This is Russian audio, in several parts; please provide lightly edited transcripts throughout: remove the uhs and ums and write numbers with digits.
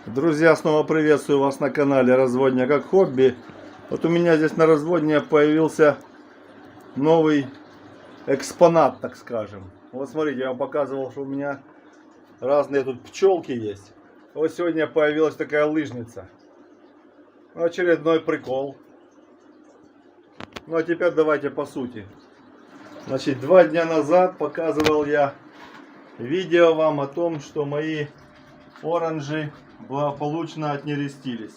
Друзья, снова приветствую вас на канале Разводня как хобби. Вот у меня здесь на разводне появился новый экспонат, так скажем. Вот смотрите, я вам показывал, что у меня разные тут пчелки есть. Вот сегодня появилась такая лыжница. Очередной прикол. Ну а теперь давайте по сути. Значит, 2 дня назад показывал я видео вам о том, что мои оранжи благополучно отнерестились.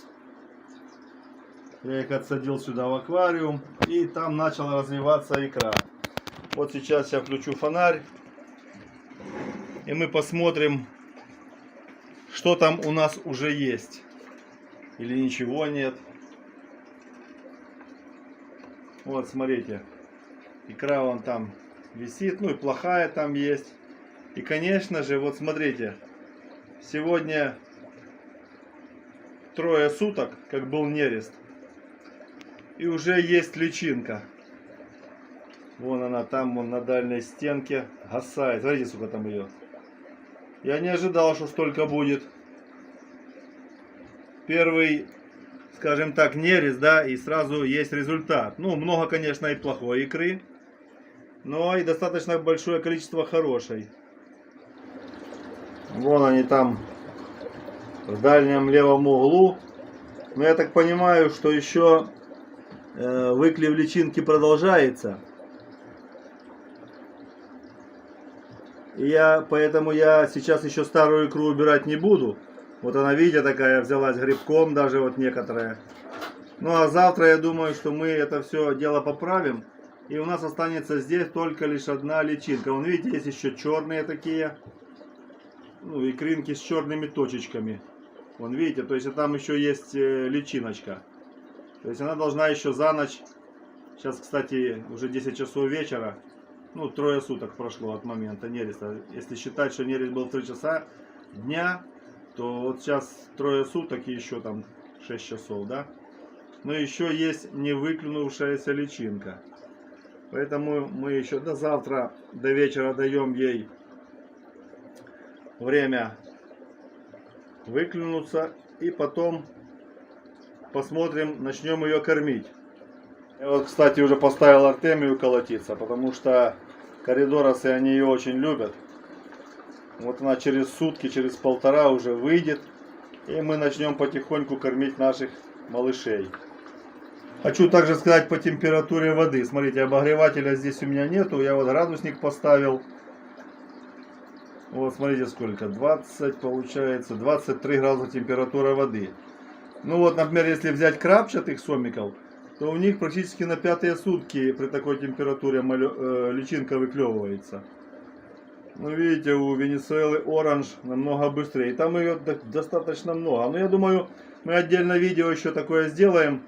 Я их отсадил сюда в аквариум, и там начала развиваться икра. Вот сейчас я включу фонарь, и мы посмотрим, что там у нас уже есть. Или ничего нет. Вот, смотрите. Икра вон там висит, ну и плохая там есть. И, конечно же, вот смотрите. Сегодня 3 суток, как был нерест. И уже есть личинка. Вон она там, вон на дальней стенке. Гасает. Смотрите, сколько там ее. Я не ожидал, что столько будет. Первый, скажем так, нерест, да, и сразу есть результат. Ну, много, конечно, и плохой икры. Но и достаточно большое количество хорошей. Вон они там в дальнем левом углу. Но я так понимаю, что еще выклев личинки продолжается. Поэтому я сейчас еще старую икру убирать не буду. Вот она, видите, такая взялась грибком, даже вот некоторая. Ну а завтра я думаю, что мы это все дело поправим. И у нас останется здесь только лишь одна личинка. Вон, видите, есть еще черные такие. Ну, икринки с черными точечками. Вон, видите, то есть там еще есть личиночка. То есть она должна еще за ночь. Сейчас, кстати, уже 10 часов вечера. Ну, 3 суток прошло от момента нереста. Если считать, что нерест был в 3 часа дня, то вот сейчас 3 суток и еще там 6 часов, да? Но еще есть не выклюнувшаяся личинка. Поэтому мы еще до завтра, до вечера даем ей время выклюнуться. И потом посмотрим, начнем ее кормить. Я вот, кстати, уже поставил Артемию колотиться, потому что коридоросы, они ее очень любят. Вот она через сутки, через 1,5 уже выйдет. И мы начнем потихоньку кормить наших малышей. Хочу также сказать по температуре воды. Смотрите, обогревателя здесь у меня нету. Я вот градусник поставил. Вот, смотрите сколько. 20, получается, 23 градуса температура воды. Ну вот, например, если взять крапчатых сомиков, то у них практически на 5-е сутки при такой температуре личинка выклевывается. Ну, видите, у Венесуэлы оранж намного быстрее. Там ее достаточно много. Но я думаю, мы отдельно видео еще такое сделаем.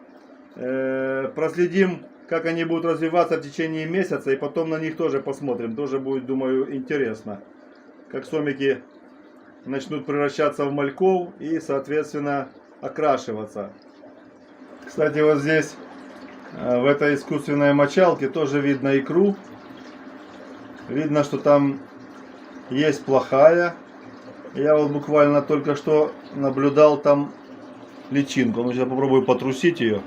Проследим, как они будут развиваться в течение месяца. И потом на них тоже посмотрим. Тоже будет, думаю, интересно. Как сомики начнут превращаться в мальков и, соответственно, окрашиваться. Кстати, вот здесь, в этой искусственной мочалке, тоже видно икру. Видно, что там есть плохая. Я вот буквально только что наблюдал там личинку. Ну, сейчас попробую потрусить ее.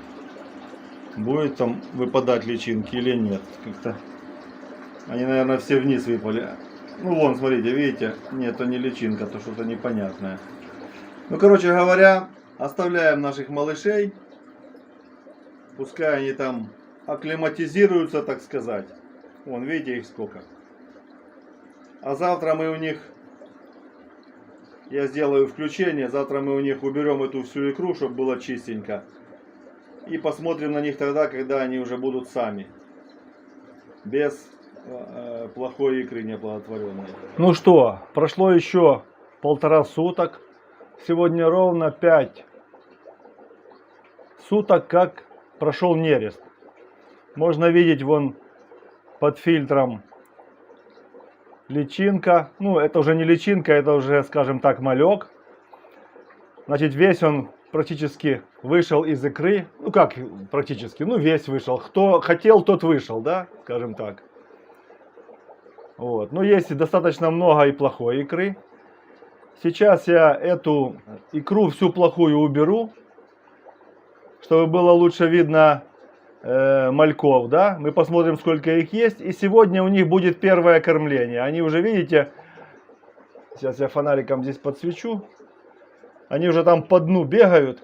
Будет там выпадать личинки или нет. Как-то они, наверное, все вниз выпали. Ну, вон, смотрите, видите? Нет, это не личинка, то что-то непонятное. Ну, короче говоря, оставляем наших малышей. Пускай они там акклиматизируются, так сказать. Вон, видите, их сколько. А завтра мы у них, я сделаю включение, завтра мы у них уберем эту всю икру, чтобы было чистенько. И посмотрим на них тогда, когда они уже будут сами. Без плохой икры неоплодотворенной. Ну что, прошло еще 1,5 суток. Сегодня ровно 5 суток, как прошел нерест. Можно видеть вон под фильтром личинка. Ну, это уже не личинка, это уже, скажем так, малек. Значит, весь он практически вышел из икры. Ну, как практически? Ну, весь вышел. Кто хотел, тот вышел, да, скажем так. Вот. Но есть достаточно много и плохой икры. Сейчас я эту икру всю плохую уберу, чтобы было лучше видно мальков, да? Мы посмотрим, сколько их есть. И сегодня у них будет первое кормление. Они уже, видите, сейчас я фонариком здесь подсвечу. Они уже там по дну бегают.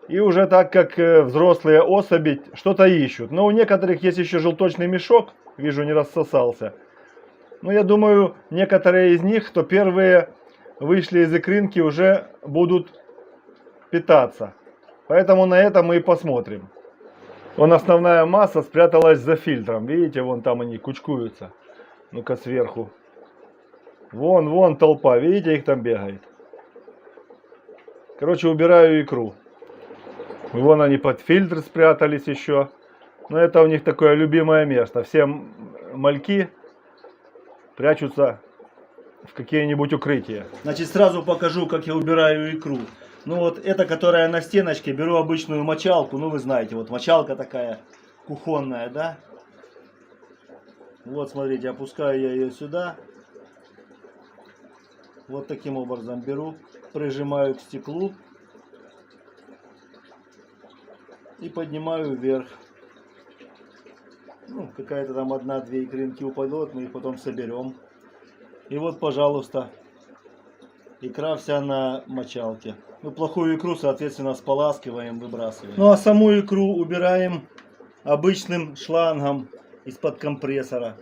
И уже так, как взрослые особи, что-то ищут. Но у некоторых есть еще желточный мешок. Вижу, не рассосался. Но я думаю, некоторые из них, кто первые вышли из икринки, уже будут питаться. Поэтому на это мы и посмотрим. Вон основная масса спряталась за фильтром. Видите, вон там они кучкуются. Ну-ка сверху. Вон толпа. Видите, их там бегает. Короче, убираю икру. Вон они под фильтр спрятались еще. Но это у них такое любимое место. Все мальки прячутся в какие-нибудь укрытия. Значит, сразу покажу, как я убираю икру. Ну вот эта, которая на стеночке, беру обычную мочалку. Ну вы знаете, вот мочалка такая кухонная, да? Вот смотрите, опускаю я ее сюда. Вот таким образом беру, прижимаю к стеклу. И поднимаю вверх. Ну, какая-то там одна-две икринки упадут, мы их потом соберем. И вот, пожалуйста, икра вся на мочалке. Ну, плохую икру, соответственно, споласкиваем, выбрасываем. Ну, а саму икру убираем обычным шлангом из-под компрессора.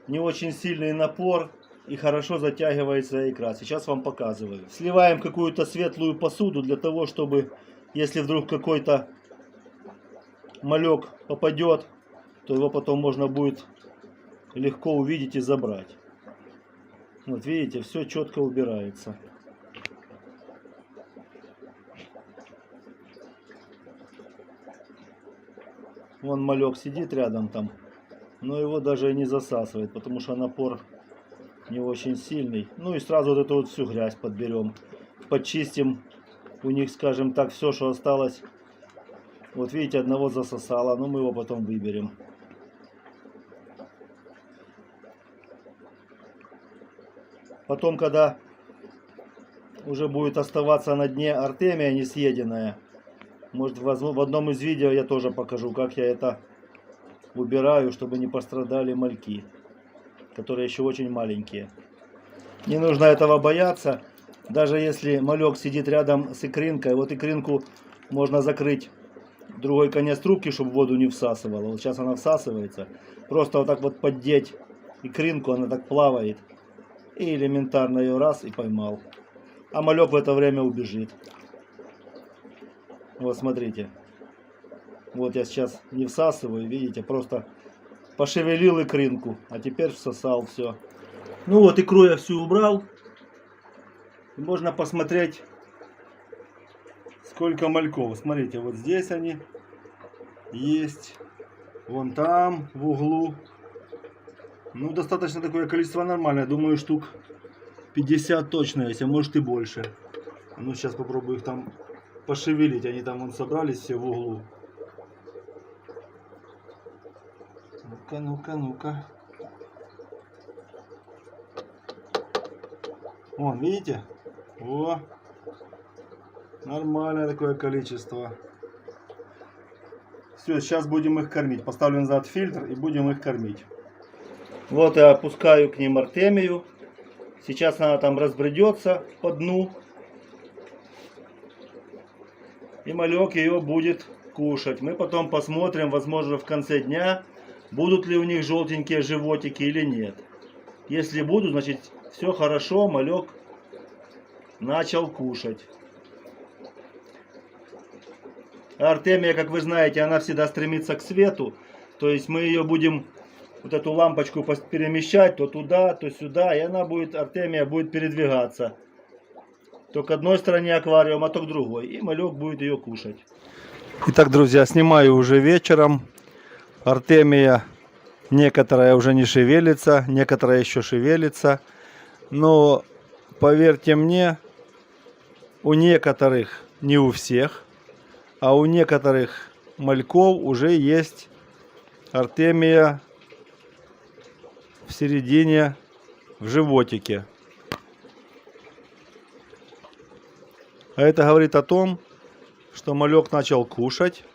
Не очень сильный напор и хорошо затягивается икра. Сейчас вам показываю. Сливаем какую-то светлую посуду для того, чтобы, если вдруг какой-то малек попадет, то его потом можно будет легко увидеть и забрать. Вот видите, все четко убирается. Вон малек сидит рядом там, но его даже и не засасывает, потому что напор не очень сильный. Ну и сразу вот эту вот всю грязь подберем, подчистим у них, скажем так, все, что осталось. Вот видите, одного засосало, но мы его потом выберем. Потом, когда уже будет оставаться на дне артемия несъеденная, может в одном из видео я тоже покажу, как я это убираю, чтобы не пострадали мальки, которые еще очень маленькие. Не нужно этого бояться, даже если малек сидит рядом с икринкой. Вот икринку можно закрыть другой конец трубки, чтобы воду не всасывала. Вот сейчас она всасывается. Просто вот так вот поддеть икринку, она так плавает. И элементарно ее раз и поймал. А малек в это время убежит. Вот смотрите. Вот я сейчас не всасываю, видите, просто пошевелил икринку. А теперь всосал все. Ну вот икру я всю убрал. И можно посмотреть, сколько мальков. Смотрите, вот здесь они есть. Вон там, в углу. Ну, достаточно такое количество нормальное. Думаю, штук 50 точно есть, а может и больше. Ну, сейчас попробую их там пошевелить. Они там вон собрались все в углу. Ну-ка, ну-ка, ну-ка. Вон, видите? О! Нормальное такое количество. Все, сейчас будем их кормить. Поставлю назад фильтр и будем их кормить. Вот я опускаю к ним артемию. Сейчас она там разбредется по дну. И малек ее будет кушать. Мы потом посмотрим, возможно, в конце дня, будут ли у них желтенькие животики или нет. Если будут, значит, все хорошо, малек начал кушать. Артемия, как вы знаете, она всегда стремится к свету. То есть мы ее будем, вот эту лампочку перемещать то туда, то сюда. И она будет, Артемия будет передвигаться. То к одной стороне аквариума, то к другой. И малек будет ее кушать. Итак, друзья, снимаю уже вечером. Артемия некоторая уже не шевелится, некоторая еще шевелится. Но поверьте мне, у некоторых, не у всех, а у некоторых мальков уже есть артемия в середине, в животике. А это говорит о том, что малек начал кушать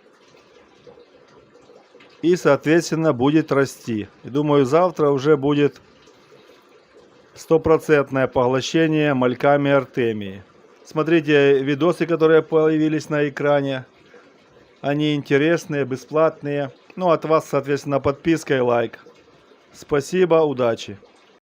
и, соответственно, будет расти. И думаю, завтра уже будет стопроцентное поглощение мальками Артемии. Смотрите видосы, которые появились на экране. Они интересные, бесплатные. Ну, от вас, соответственно, подписка и лайк. Спасибо, удачи!